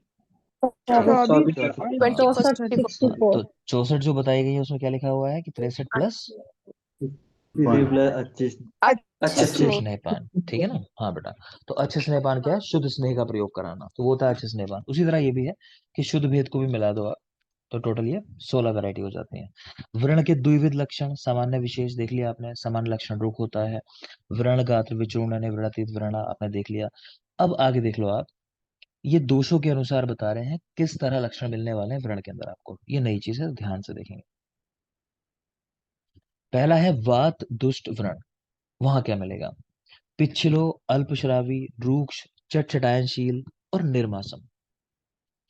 24 24 24 ट्वेंटी फर्स्ट 64 तो 64 जो बताई गई है उसमें क्या लिखा हुआ है कि 63 प्लस 25 अच्छे अच्छे स्नेह। स्नेहपान, ठीक है ना। हाँ बेटा, तो अच्छे स्नेहपान क्या है, शुद्ध स्नेह का प्रयोग कराना, तो वो होता है अच्छे स्नेहपान। उसी तरह ये भी है कि शुद्ध भेद को भी मिला दो आप, तो टोटल ये 16 वैरायटी हो जाती है। व्रण के द्विविध लक्षण, सामान्य विशेष देख लिया आपने। सामान्य लक्षण रुक होता है। व्रण गात्र विचूर्ण व्रणातीत व्रणा आपने देख लिया। अब आगे देख लो आप, ये दोषों के अनुसार बता रहे हैं किस तरह लक्षण मिलने वाले हैं व्रण के अंदर आपको, ये नई चीज है, ध्यान से देखेंगे। पहला है वात दुष्ट व्रण, वहां क्या मिलेगा, पिछलो, अल्पश्रावी, रूक्ष, चटचटायनशील और निर्मासम।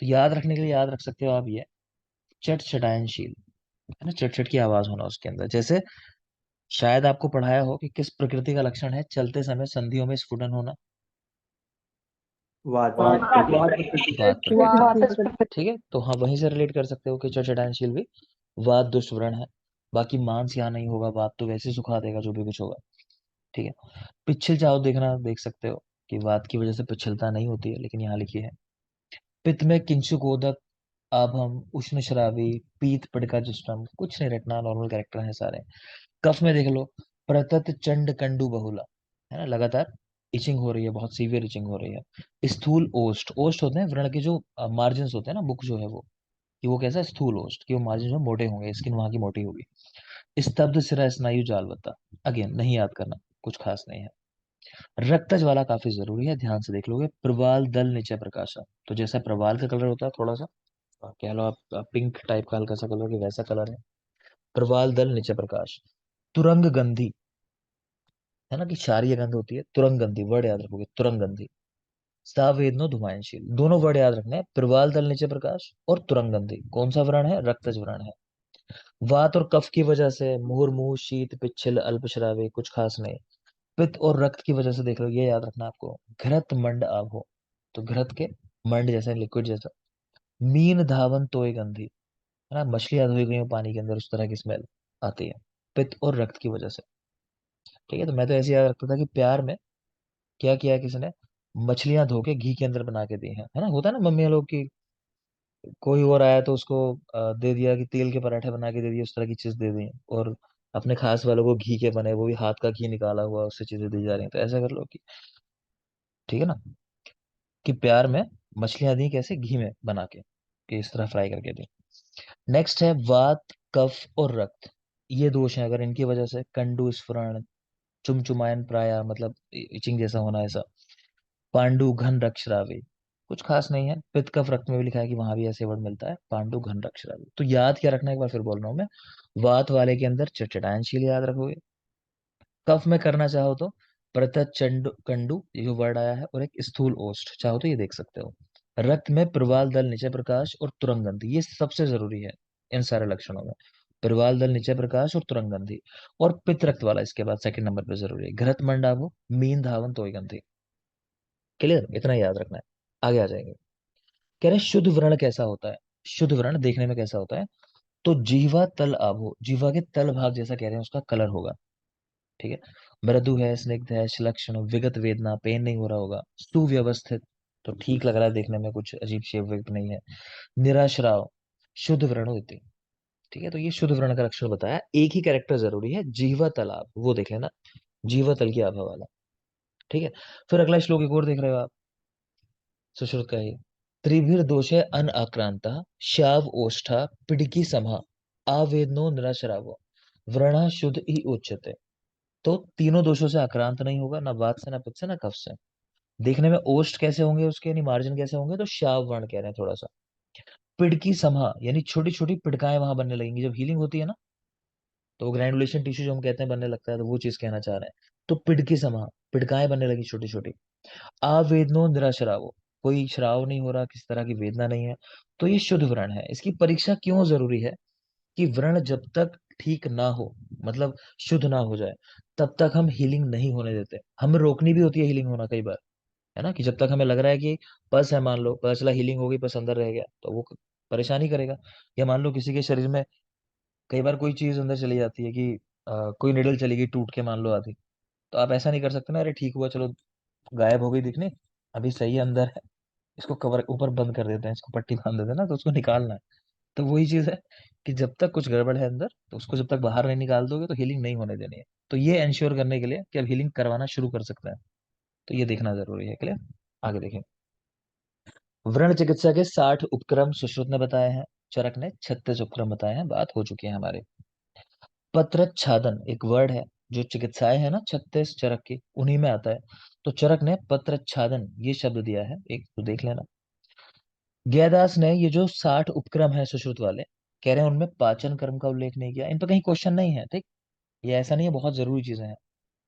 तो याद रखने के लिए याद रख सकते हो आप ये, चटचटायनशील, है ना, चटचट की आवाज होना उसके अंदर। जैसे शायद आपको पढ़ाया हो कि किस प्रकृति का लक्षण है चलते समय संधियों में स्फुटन होना, वाट वात वाह। प्रकृति, ठीक है। तो हाँ, वहीं से रिलेट कर सकते हो कि चटचटायनशील भी वात दुष्ट व्रण है। बाकी मांस यहाँ नहीं होगा, वात तो वैसे ही सुखा देगा जो भी कुछ होगा, ठीक है। पिछल चाहो देखना, देख सकते हो कि वात की वजह से पिछलता नहीं होती है, लेकिन यहाँ लिखी है। पित्त में किंचुकोदक, आभम, उष्ण श्रावी, पीत पटका जुष्टम, कुछ नहीं रटना, नॉर्मल कैरेक्टर है सारे। कफ में देख लो, प्रतत चंड कंडु बहुला, है ना, लगातार इचिंग हो रही है, बहुत सीवियर इचिंग हो रही है। स्थूल ओष्ठ, ओष्ठ होते हैं व्रण के जो मार्जिन होते हैं ना, मुख जो है वो, कि वो कैसा है, स्थूल ओष्ठ, कि वो मार्जिन जो मोटे होंगे, स्किन वहां की मोटी होगी। स्तब्ध सिरा स्नायु जालवत्ता, अगेन नहीं याद करना, कुछ खास नहीं है। रक्तज वाला काफी जरूरी है, ध्यान से देख लोगे। प्रवाल दल नीचे प्रकाशा, तो जैसा प्रवाल का कलर होता है थोड़ा सा, कह लो आप पिंक टाइप का हल्का सा कलर, कि वैसा कलर है। प्रवाल दल नीचे प्रकाश। तुरंग गंधी, है ना, कि क्षारीय गंध होती है। तुरंग गंधी वर्ड याद रखोगे, तुरंग गंधी। सावेदनो धुमायनशील, दोनों वर्ड याद रखना है, प्रवाल दल नीचे प्रकाश और तुरंग गंधी। कौन सा व्रण है, रक्तज व्रण है। वात और कफ की वजह से मुहुर्मुह, शीत, पिच्छिल, अल्पश्रावी, कुछ खास नहीं। पित्त और रक्त की वजह से देख लो, ये याद रखना आपको, घृत मंड आभो, तो घृत के मंड जैसा, लिक्विड जैसा। मीन धावन तोय गंधी, है ना, मछलियां धोई गई हो पानी के अंदर, उस तरह की स्मेल आती है, पित्त और रक्त की वजह से, ठीक है। तो मैं तो ऐसे याद रखता था कि प्यार में क्या किया किसी ने, मछलियां धो के घी के अंदर बना के दी हैं, है ना, होता है ना मम्मी लोग की, कोई और आया तो उसको दे दिया कि तेल के पराठे बना के दे दिए, उस तरह की चीज दे दी। और अपने खास वालों को घी के बने, वो भी हाथ का घी निकाला हुआ, उससे चीजें दी जा रही हैं। तो ऐसा कर लो कि, ठीक है ना, कि प्यार में मछलियां दी कैसे, घी में बना के, कि इस तरह फ्राई करके दी। नेक्स्ट है वात, कफ और रक्त, ये दोष है अगर इनकी वजह से, कंडु स्फुरण, चुमचुमायन प्राय, मतलब इचिंग जैसा होना ऐसा। पांडु घन रक्षरावे, कुछ खास नहीं है। पित्त कफ रक्त में भी लिखा है कि वहां भी ऐसे वर्ड मिलता है, पांडु घन रक्षरावे। तो याद क्या रखना, एक बार फिर बोल रहा हूं मैं। वात वाले के अंदर चटचटायनशील याद रखोगे। कफ में करना चाहो तो प्रतत चंड कंडु, ये जो वर्ड आया है, और एक स्थूल ओष्ठ चाहो तो ये देख सकते हो। रक्त में प्रवाल दल नीचे प्रकाश और तुरंगंधी, ये सबसे जरूरी है इन सारे लक्षणों में। प्रवाल दल नीचे प्रकाश और तुरंगंधी। और पित्त रक्त वाला इसके बाद सेकंड नंबर पे जरूरी है, घृत मंडाभो, मीन धावन तोय गंधी। क्लियर, इतना याद रखना है, आगे आ जाएंगे। कह रहे हैं शुद्ध व्रण कैसा होता है, शुद्ध व्रण देखने में कैसा होता है? तो जीवा तल आभो, जीवा के तल भाग जैसा कह रहे हैं उसका कलर होगा। ठीक है। मृदु है, स्निग्ध है, श्लक्षण, विगत वेदना, पेन नहीं हो रहा होगा। सुव्यवस्थित, तो ठीक लग रहा है देखने में, कुछ अजीब शेप वेप नहीं है। निराश्राव, शुद्ध व्रण होती। ठीक है, तो ये शुद्ध व्रण का लक्षण बताया। एक ही कैरेक्टर जरूरी है, जीवा तलाब, वो देख लेना, जीवा तल की आभा वाला। ठीक है। फिर अगला श्लोक एक और देख रहे हो आप, सुश्रुत का ही। त्रिभिर दोषे अन आक्रांता, श्याव ओष्ठा पिडकी समहा, आवेदनो निराशरावो, व्रणा शुद्ध ही उच्यते। तो तीनों दोषों से आक्रांत नहीं होगा, ना वात से, ना पित्त से, ना कफ से। देखने में ओष्ठ कैसे होंगे उसके, यानी मार्जिन कैसे होंगे, तो श्याव वर्ण कह रहे हैं थोड़ा सा। पिडकी समहा, यानी छोटी छोटी पिड़काएं वहां बनने लगेंगी जब हीलिंग होती है ना, तो ग्रैनुलेशन टिश्यू जो हम कहते हैं बनने लगता है, तो वो चीज कहना चाह रहे हैं। तो पिडकी समहा, पिड़काएं बनने लगी छोटी छोटी। अवेदनो निराश्रावो, कोई श्राव नहीं हो रहा, किसी तरह की वेदना नहीं है। तो ये शुद्ध व्रण है। इसकी परीक्षा क्यों जरूरी है? कि व्रण जब तक ठीक ना हो, मतलब शुद्ध ना हो जाए, तब तक हम हीलिंग नहीं होने देते। हमें रोकनी भी होती है हीलिंग होना कई बार, है ना, कि जब तक हमें लग रहा है कि पस है, मान लो पता चला हीलिंग हो गई, पस अंदर रह गया, तो वो परेशानी करेगा। या मान लो किसी के शरीर में कई बार कोई चीज अंदर चली जाती है कि कोई निडल चली गई टूट के, मान लो आधी, तो आप ऐसा नहीं कर सकते ना, अरे ठीक हुआ चलो, गायब हो गई दिखने, अभी सही है अंदर है, इसको कवर ऊपर बंद कर देते हैं, इसको पट्टी बांध देते हैं ना, तो उसको निकालना है। तो वही चीज है कि जब तक कुछ गड़बड़ है अंदर, तो उसको जब तक बाहर नहीं निकाल दोगे तो हीलिंग नहीं होने देनी है। तो ये इंश्योर करने के लिए कि अब हीलिंग करवाना शुरू कर सकते हैं, तो ये देखना जरूरी है। क्लियर? आगे देखें। व्रण चिकित्सा के 60 उपक्रम सुश्रुत ने बताए हैं, चरक ने 36 उपक्रम बताए हैं, बात हो चुकी है हमारे। पत्रच्छादन एक वर्ड है, जो चिकित्साएं है ना 36 चरक की, उन्हीं में आता है। तो चरक ने पत्रच्छादन ये शब्द दिया है, एक तो देख लेना। गयादास ने ये जो 60 उपक्रम है सुश्रुत वाले, कह रहे हैं उनमें पाचन कर्म का उल्लेख नहीं किया। इन पर कहीं क्वेश्चन नहीं है, ठीक? ये ऐसा नहीं है बहुत जरूरी चीजें हैं,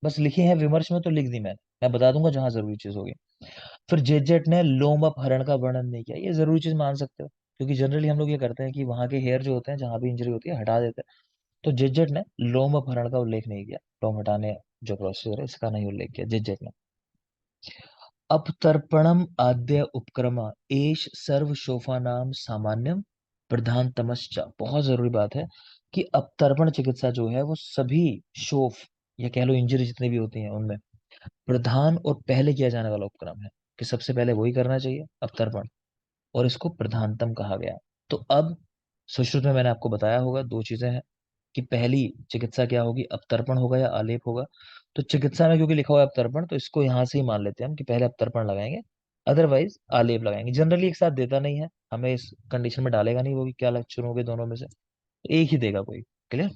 बस लिखी है विमर्श में तो लिख दी मैंने, मैं बता दूंगा जहां जरूरी चीज होगी। फिर जेजेट ने लोम अपहरण का वर्णन नहीं किया, ये जरूरी चीज मान सकते हो, क्योंकि जनरली हम लोग ये करते हैं कि वहां के हेयर जो होते हैं जहां भी इंजरी होती है हटा देते हैं। तो जेजेट ने लोम अपहरण का उल्लेख नहीं किया, लोम हटाने जो प्रोसीजर है इसका नहीं उल्लेख किया जेजेट ने। अपतर्पणम आद्य उपक्रमा एष सर्व शोफा नाम सामान्यम प्रधान तमश्चा, बहुत जरूरी बात है कि अपतर्पण चिकित्सा जो है वो सभी शोफ या कह लो इंजरी जितनी भी होती हैं उनमें प्रधान और पहले किया जाने वाला उपक्रम है, कि सबसे पहले वही करना चाहिए, अपतर्पण। और इसको प्रधानतम कहा गया। तो अब सुश्रुत में मैंने आपको बताया होगा दो चीजें हैं, कि पहली चिकित्सा क्या होगी, अपतर्पण होगा या आलेप होगा। तो चिकित्सा में क्योंकि लिखा हुआ है अपतर्पण, तो इसको यहाँ से ही मान लेते हैं हम कि पहले अपतर्पण लगाएंगे, अदरवाइज आलेप लगाएंगे। जनरली एक साथ देता नहीं है, हमें इस कंडीशन में डालेगा नहीं वो कि क्या लक्षण होंगे दोनों में से, तो एक ही देगा कोई। क्लियर?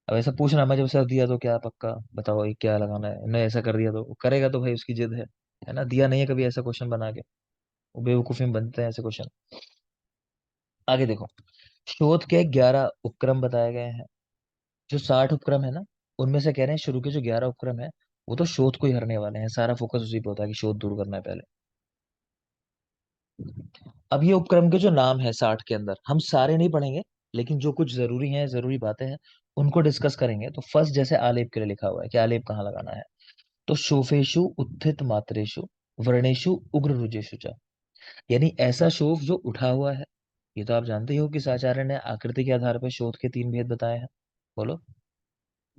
अब ऐसा पूछना, मैं जब सर दिया तो क्या पक्का बताओ ये क्या लगाना है, नहीं ऐसा कर दिया तो वो करेगा, तो भाई उसकी जिद है ना, दिया नहीं है कभी ऐसा क्वेश्चन बना के, वो बेवकूफी में बनते हैं ऐसे क्वेश्चन। आगे देखो, शोध के 11 उपक्रम बताए गए हैं। जो 60 उपक्रम है ना, उनमें से कह रहे हैं शुरू के जो 11 उपक्रम है वो तो शोध को ही हरने वाले हैं, सारा फोकस उसी पे होता है कि शोध दूर करना है पहले। अब ये उपक्रम के जो नाम है 60 के अंदर, हम सारे नहीं पढ़ेंगे, लेकिन जो कुछ जरूरी है, जरूरी बातें हैं, उनको डिस्कस करेंगे। तो फर्स्ट जैसे आलेप के लिए लिखा हुआ है कि आलेप कहाँ लगाना है, तो शोफेशु उत्थित मात्रेशु वर्णेशु उग्र रुजेशु च, यानी ऐसा शोफ जो उठा हुआ है। ये तो आप जानते ही हो कि आचार्य ने आकृति के आधार पर शोध के 3 भेद बताए हैं। बोलो।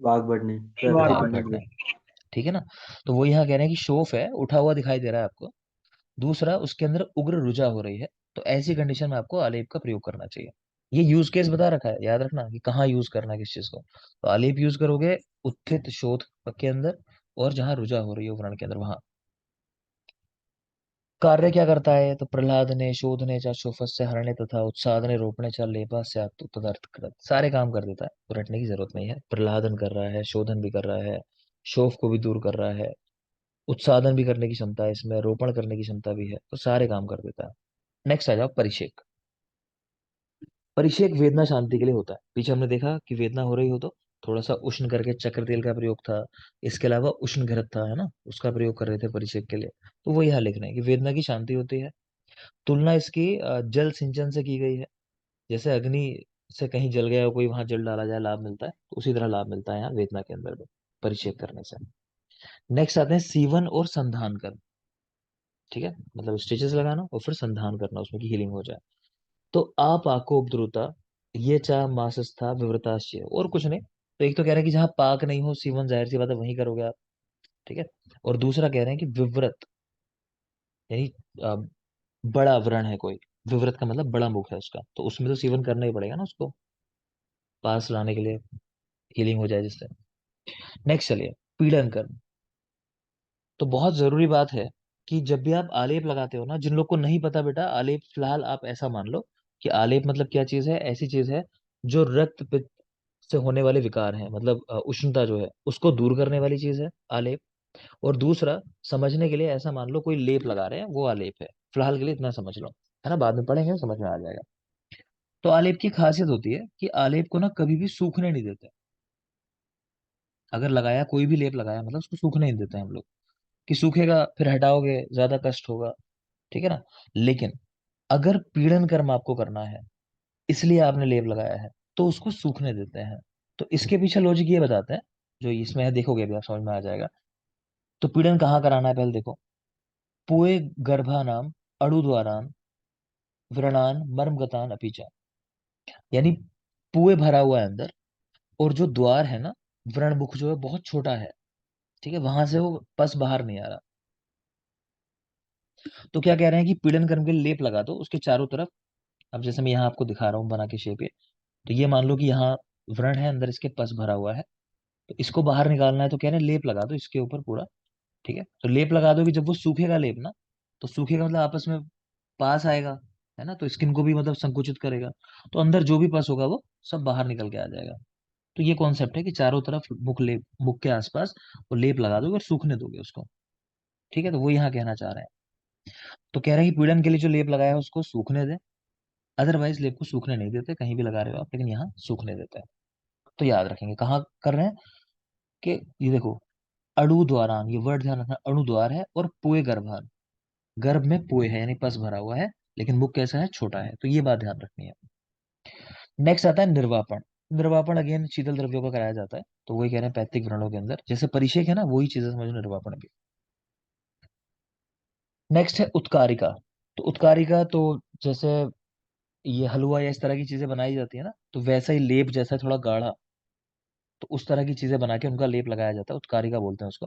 भाग बढ़ने, वाह प्रकृति भाग में घटना, भेद। ठीक है ना। तो वो यहाँ कह रहे हैं कि शोफ है, उठा हुआ दिखाई दे रहा है आपको। दूसरा, उसके अंदर उग्र रुझा हो रही है, तो ऐसी कंडीशन में आपको आलेप का प्रयोग करना चाहिए। ये यूज केस बता रखा है, याद रखना कि कहाँ यूज करना है किस चीज को। तो आलेप यूज करोगे उत्थित शोध के अंदर, और जहां रुझा हो रही है व्रण के अंदर वहां। कार्य क्या करता है, तो प्रहलाद ने शोधने चा शोफस्य हरणे तथा उत्सादने रोपणे चा लेपा स्यात्तु तदर्थ कृत, सारे काम कर देता है, तो रटने की जरूरत नहीं है। प्रहलादन कर रहा है, शोधन भी कर रहा है, शोफ को भी दूर कर रहा है, उत्सादन भी करने की क्षमता है इसमें, रोपण करने की क्षमता भी है, तो सारे काम कर देता है। नेक्स्ट आ जाओ, परिषेक। परिषेक वेदना शांति के लिए होता है। पीछे हमने देखा कि वेदना हो रही हो तो थोड़ा सा उष्ण करके चक्र तेल का प्रयोग था, इसके अलावा उष्ण घृत था, है ना, उसका प्रयोग कर रहे थे परिषेक के लिए। तो वो यहाँ लिख रहे हैं कि वेदना की शांति होती है। तुलना इसकी जल सिंचन से की गई है। जैसे अग्नि से कहीं जल गया हो कोई, वहां जल डाला जाए लाभ मिलता है, तो उसी तरह लाभ मिलता है यहाँ वेदना के अंदर भी परिषेक करने से। नेक्स्ट आते हैं सीवन और संधान कर्म। ठीक है, मतलब स्टिचेस लगाना और फिर संधान करना उसमें की हीलिंग हो जाए। तो आप आको उपद्रुता, ये चा मासस्था विवृताश्य, और कुछ नहीं। तो एक तो कह रहे हैं कि जहां पाक नहीं हो सीवन, जाहिर सी बात है वहीं करोगे आप, ठीक है। और दूसरा कह रहे हैं कि विव्रत, यानी अ, बड़ा व्रण है कोई, विव्रत का मतलब बड़ा मुख है उसका, तो उसमें तो सीवन करना ही पड़ेगा ना उसको, पास लाने के लिए, हीलिंग हो जाए जिससे। नेक्स्ट चलिए, पीड़न कर्म। तो बहुत जरूरी बात है कि जब भी आप आलेप लगाते हो ना, जिन लोग को नहीं पता बेटा आलेप, फिलहाल आप ऐसा मान लो कि आलेप मतलब क्या चीज है, ऐसी चीज है जो रक्त पित्त से होने वाले विकार हैं, मतलब उष्णता जो है उसको दूर करने वाली चीज है आलेप। और दूसरा, समझने के लिए ऐसा मान लो कोई लेप लगा रहे हैं, वो आलेप है। फिलहाल के लिए इतना समझ लो, है ना, बाद में पढ़ेंगे समझ में आ जाएगा। तो आलेप की खासियत होती है कि आलेप को ना कभी भी सूखने नहीं देते। अगर लगाया, कोई भी लेप लगाया मतलब उसको सूखने नहीं देते हम लोग, कि सूखेगा फिर हटाओगे ज्यादा कष्ट होगा, ठीक है ना। लेकिन अगर पीड़न कर्म आपको करना है, इसलिए आपने लेप लगाया है, तो उसको सूखने देते हैं। तो इसके पीछे लॉजिक ये बताते हैं, जो इसमें है देखोगे अभी आप समझ में आ जाएगा। तो पीड़न कहाँ कराना है पहले देखो। पोए गर्भानाम अणुद्वारान व्रणान मर्मगतान अपीचा, यानी पुए भरा हुआ है अंदर, और जो द्वार है ना, व्रण मुख जो है बहुत छोटा है, ठीक है, वहां से वो पस बाहर नहीं आ रहा। तो क्या कह रहे हैं कि पीड़न कर्म के लिए लेप लगा दो उसके चारों तरफ। अब जैसे मैं यहाँ आपको दिखा रहा हूँ बना के शेप, तो ये मान लो कि यहाँ व्रण है, अंदर इसके पस भरा हुआ है, तो इसको बाहर निकालना है, तो कह रहे हैं लेप लगा दो इसके ऊपर पूरा, ठीक है। तो लेप लगा दो कि जब वो सूखेगा लेप ना, तो सूखेगा मतलब आपस में पास आएगा, है ना, तो स्किन को भी मतलब संकुचित करेगा, तो अंदर जो भी पस होगा वो सब बाहर निकल के आ जाएगा। तो ये कॉन्सेप्ट है कि चारों तरफ मुख के आसपास वो लेप लगा दोगे और सूखने दोगे उसको, ठीक है। तो वो यहाँ कहना चाह रहे हैं। तो कह रहे हैं कि पीड़न के लिए जो लेप लगाया है उसको सूखने दे, अदरवाइज लेप को सूखने नहीं देते, कहीं भी लगा रहे हो आप, लेकिन यहाँ सूखने देते हैं। तो याद रखेंगे कहाँ कर रहे हैं, कि ये देखो, अणु द्वारान, ये वर्ड ध्यान रखना, अणु द्वार है और पुए गर्भान, गर्भ में पुए है यानी पस भरा हुआ है, लेकिन मुख कैसा है, छोटा है, तो ये बात ध्यान रखनी है। नेक्स्ट आता है निर्वापण। निर्वापण अगेन शीतल द्रव्यों का कराया जाता है, तो वही कह रहे हैं पैतृक व्रणों के अंदर, जैसे परिषेक है ना, वही चीजें समझो निर्वापण भी। नेक्स्ट है उत्कारिका। तो उत्कारिका तो जैसे ये हलवा या इस तरह की चीजें बनाई जाती है ना, तो वैसा ही लेप जैसा थोड़ा गाढ़ा, तो उस तरह की चीजें बना के उनका लेप लगाया जाता है, उत्कारिका बोलते हैं उसको।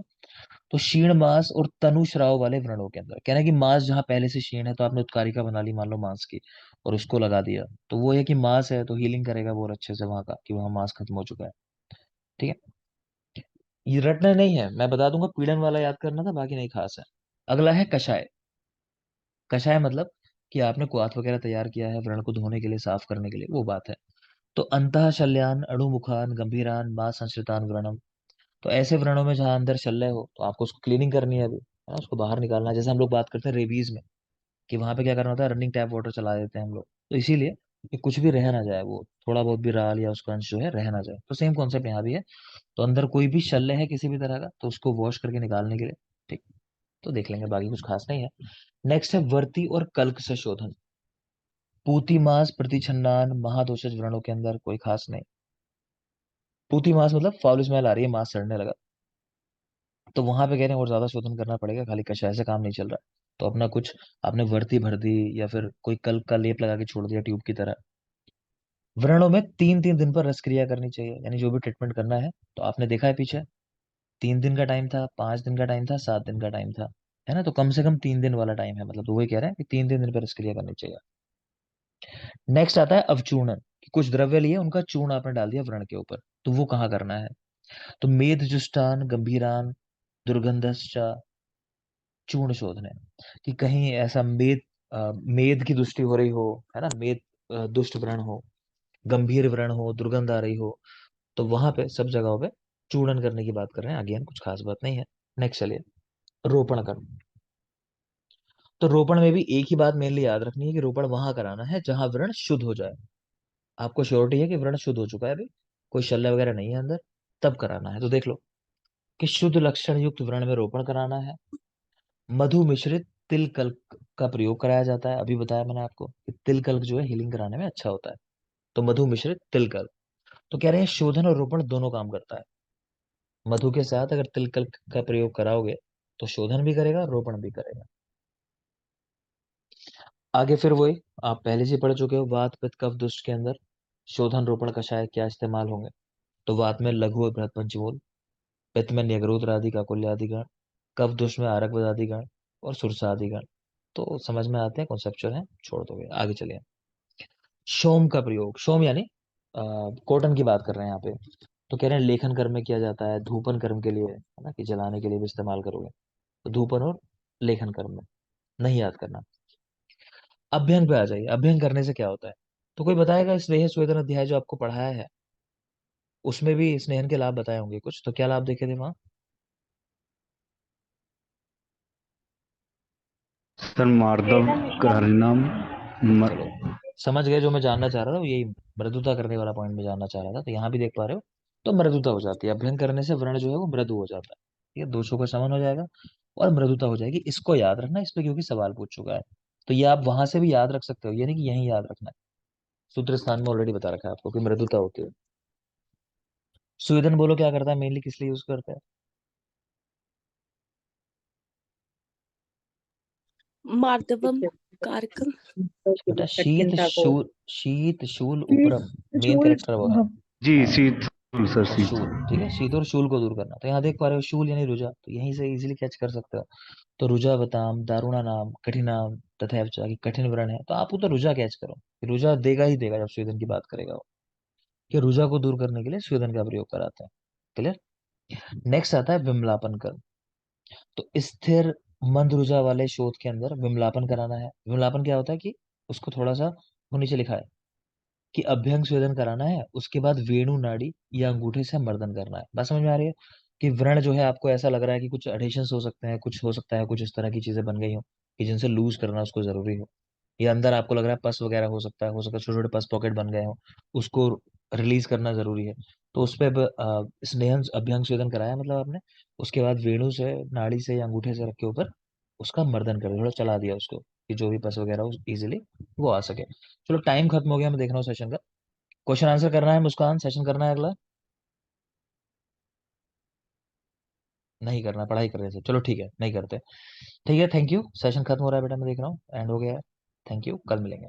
तो क्षीण मांस और तनु श्राव वाले व्रणों के अंदर, कहना है कि मांस जहाँ पहले से क्षीण है, तो आपने उत्कारिका बना ली मान लो मांस की, और उसको लगा दिया, तो वो है कि मांस है तो हीलिंग करेगा बहुत अच्छे से वहां का, कि वहां मांस खत्म हो चुका है, ठीक है। ये रटना नहीं है, मैं बता दूंगा, पीड़न वाला याद करना था, बाकी नहीं खास है। अगला है कषाय। कषाय मतलब कि आपने क्वाथ वगैरह तैयार किया है व्रण को धोने के लिए, साफ करने के लिए, वो बात है। तो अंतः शल्यान अणुमुखान गंभीरान मां संश्रितान व्रणम। तो ऐसे व्रणों में जहां अंदर शल्य हो, तो आपको उसको क्लीनिंग करनी है अभी, है ना, उसको बाहर निकालना है। जैसे हम लोग बात करते हैं रेबीज में, कि वहां पे क्या करना होता है, रनिंग टैप वाटर चला देते हैं हम लोग, तो इसीलिए कि कुछ भी रह ना जाए, वो थोड़ा बहुत भी राल या उसका अंश जो है रह ना जाए, तो सेम कॉन्सेप्ट यहाँ भी है। तो अंदर कोई भी शल्य है किसी भी तरह का, तो उसको वॉश करके निकालने के लिए, ठीक। तो देख लेंगे, बाकी कुछ खास नहीं है। नेक्स्ट है वर्ती और कल्क से शोधन। पूती मास प्रतिछन्नान महादोषज व्रणों के अंदर कोई खास नहीं। पूती मास मतलब फाउल स्मेल आ रही है, मास सड़ने लगा, तो वहां पे कह रहे हैं और ज्यादा शोधन करना पड़ेगा, खाली कषाय से काम नहीं चल रहा। तो अपना कुछ आपने वर्ती भर दी, या फिर कोई कल्क का लेप लगा के छोड़ दिया ट्यूब की तरह। व्रणों में 3-3 दिन पर रस क्रिया करनी चाहिए, यानी जो भी ट्रीटमेंट करना है, तो आपने देखा है पीछे, 3 दिन का टाइम था, 5 दिन का टाइम था, 7 दिन का टाइम था, है ना, तो कम से कम 3 दिन वाला टाइम है, मतलब तो वही कह रहे हैं कि 3-3 दिन पर रस क्रिया करनी चाहिए। नेक्स्ट आता है अवचूर्णन, कि कुछ द्रव्य लिए उनका चूर्ण आपने डाल दिया व्रण के ऊपर, तो वो कहाँ करना है। तो मेद जुष्टान गंभीरान दुर्गंधश्चा चूर्ण शोधन है, कि कहीं ऐसा मेद की दुष्टि हो रही हो, है ना, मेद दुष्ट व्रण हो, गंभीर व्रण हो, दुर्गंध आ रही हो, तो वहां पे सब जगहों पे चूर्णन करने की बात कर रहे हैं, अगेन कुछ खास बात नहीं है। नेक्स्ट चलिए, रोपण कर्म। तो रोपण में भी एक ही बात मेनली याद रखनी है, कि रोपण वहां कराना है जहां व्रण शुद्ध हो जाए। आपको श्योरिटी है कि व्रण शुद्ध हो चुका है अभी, कोई शल्य वगैरह नहीं है अंदर, तब कराना है। तो देख लो कि शुद्ध लक्षण युक्त व्रण में रोपण कराना है। मधु मिश्रित तिल कल्क का प्रयोग कराया जाता है, अभी बताया मैंने आपको कि तिल कल्क जो है हीलिंग कराने में अच्छा होता है, तो मधु मिश्रित तिल कल्क। तो कह रहे हैं शोधन और रोपण दोनों काम करता है। मधु के साथ अगर तिल कल्क का प्रयोग कराओगे, तो शोधन भी करेगा रोपण भी करेगा। आगे फिर वही आप पहले से पढ़ चुके हो, वात पित्त कफ दुष्ट के अंदर शोधन रोपण कषाय क्या इस्तेमाल होंगे। तो वात में लघु और बृहत पंचमूल, पित्त में न्यग्रोत्र आदि का कुल्यादिगण, कफ दोष में आरक आदिगण और सुरसा आदिगण। तो समझ में आते हैं, कॉन्सेप्चुअल है, छोड़ दोगे। आगे चलिए। शोम का प्रयोग, शोम यानी कॉटन की बात कर रहे हैं यहाँ पे। तो कह रहे हैं लेखन कर्म में किया जाता है, धूपन कर्म के लिए है ना, कि जलाने के लिए भी इस्तेमाल करोगे। तो धूपन और लेखन कर्म में, नहीं याद करना। अभ्यंग पे आ जाइए। अभ्यंग करने से क्या होता है? तो कोई बताएगा स्नेह स्वेदन अध्याय जो आपको पढ़ाया है, उसमें भी स्नेहन के लाभ बताए होंगे कुछ, तो क्या लाभ देखे थे वहां? सर मार्दव स्वेदन निकला। हरिनाम चलो, समझ गए। जो मैं जानना चाह रहा था वो यही मृदुता करने वाला पॉइंट में जानना चाह रहा था। तो यहाँ भी देख पा रहे हो, तो मृदुता हो जाती है। अभ्यंग करने से वर्ण जो है वो मृदु हो जाता है। ठीक है, दोषों का शमन हो जाएगा और मृदुता हो जाएगी। इसको याद रखना इस पे, क्योंकि सवाल पूछ चुका है। तो ये आप वहां से भी याद रख सकते हो, ये नहीं कि यही याद रखना है। सूत्र स्थान में ऑलरेडी बता रखा है आपको कि मृदुता होती है। स्वेदन बोलो क्या करता है, मेनली किस लिए यूज करता है? मार्दवम कारकम। बेटा शीत शूल, शीत शूल उपरम, मेन कैरेक्टर वो है। जी शीत सर और शीत। शूल, ठीक है, शीत और शूल को दूर करना। तो यहाँ देख पा रहे हो शूल यानी रुजा, तो यहीं से इजीली कैच कर सकते हो। तो रुजा बताम, दारुणा नाम, कठिनाम तथा कि कठिन व्रण है, तो आप तो रुजा कैच करो। रुजा देगा ही देगा जब स्वेदन की बात करेगा वो, कि रुजा को दूर करने के लिए स्वेदन का प्रयोग कराते हैं। क्लियर। नेक्स्ट आता है विमलापन कर्म। तो स्थिर मंद रुजा वाले शोध के अंदर विमलापन कराना है। विमलापन क्या होता है कि उसको थोड़ा सा, वो नीचे लिखा है कि अभ्यंग स्वेदन कराना है, उसके बाद वेणु नाड़ी या अंगूठे से मर्दन करना है। बात समझ में आ रही है? कि व्रण जो है आपको ऐसा लग रहा है कि कुछ एडिशंस हो सकते हैं, कुछ हो सकता है कुछ इस तरह की चीजें बन गई हो कि जिनसे लूज करना उसको जरूरी हो, या अंदर आपको लग रहा है पस वगैरह हो सकता है, छोटे छोटे पस पॉकेट बन गए हो, उसको रिलीज करना जरूरी है। तो उस पर स्नेहन अभ्यंग स्वेदन कराया मतलब आपने। उसके बाद वेणु से, नाड़ी से या अंगूठे से रख के ऊपर उसका मर्दन कर दिया, थोड़ा चला दिया उसको, कि जो भी पस वगैरह हो इजिली वो आ सके। चलो टाइम खत्म हो गया, मैं देख रहा हूँ सेशन का। क्वेश्चन आंसर करना है मुस्कान, सेशन करना है अगला? नहीं करना, पढ़ाई कर रहे थे। चलो ठीक है, नहीं करते। ठीक है, थैंक यू। सेशन खत्म हो रहा है बेटा, मैं देख रहा हूँ एंड हो गया है। थैंक यू, कल मिलेंगे।